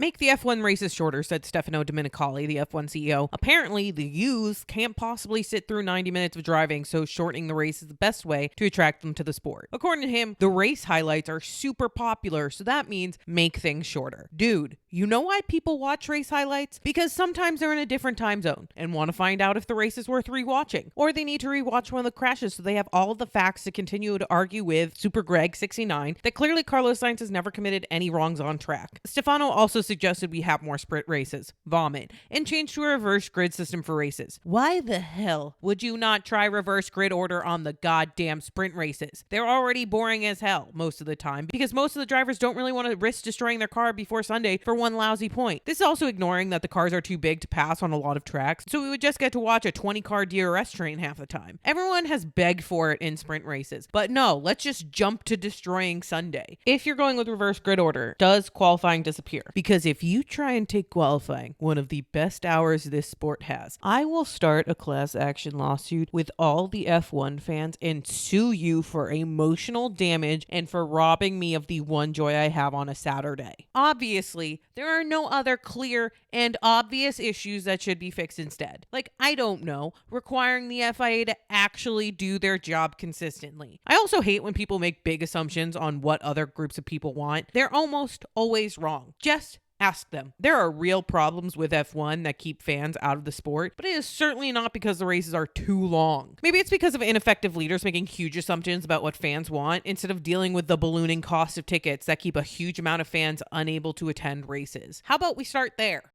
Make the F1 races shorter, said Stefano Dominicali, the F1 CEO. Apparently, the youths can't possibly sit through 90 minutes of driving, so shortening the race is the best way to attract them to the sport. According to him, the race highlights are super popular, so that means make things shorter. Dude, you know why people watch race highlights? Because sometimes they're in a different time zone and want to find out if the race is worth rewatching. Or they need to rewatch one of the crashes so they have all of the facts to continue to argue with Super Greg 69 that clearly Carlos Sainz has never committed any wrongs on track. Stefano also suggested we have more sprint races, vomit, and change to a reverse grid system for races. Why the hell would you not try reverse grid order on the goddamn sprint races? They're already boring as hell most of the time because most of the drivers don't really want to risk destroying their car before Sunday for one lousy point. This is also ignoring that the cars are too big to pass on a lot of tracks, so we would just get to watch a 20-car DRS train half the time. Everyone has begged for it in sprint races, but no, let's just jump to destroying Sunday. If you're going with reverse grid order, does qualifying disappear? Because if you try and take qualifying, one of the best hours this sport has, I will start a class action lawsuit with all the F1 fans and sue you for emotional damage and for robbing me of the one joy I have on a Saturday. Obviously, there are no other clear and obvious issues that should be fixed instead. Like, I don't know, requiring the FIA to actually do their job consistently. I also hate when people make big assumptions on what other groups of people want. They're almost always wrong. Just ask them. There are real problems with F1 that keep fans out of the sport, but it is certainly not because the races are too long. Maybe it's because of ineffective leaders making huge assumptions about what fans want instead of dealing with the ballooning cost of tickets that keep a huge amount of fans unable to attend races. How about we start there?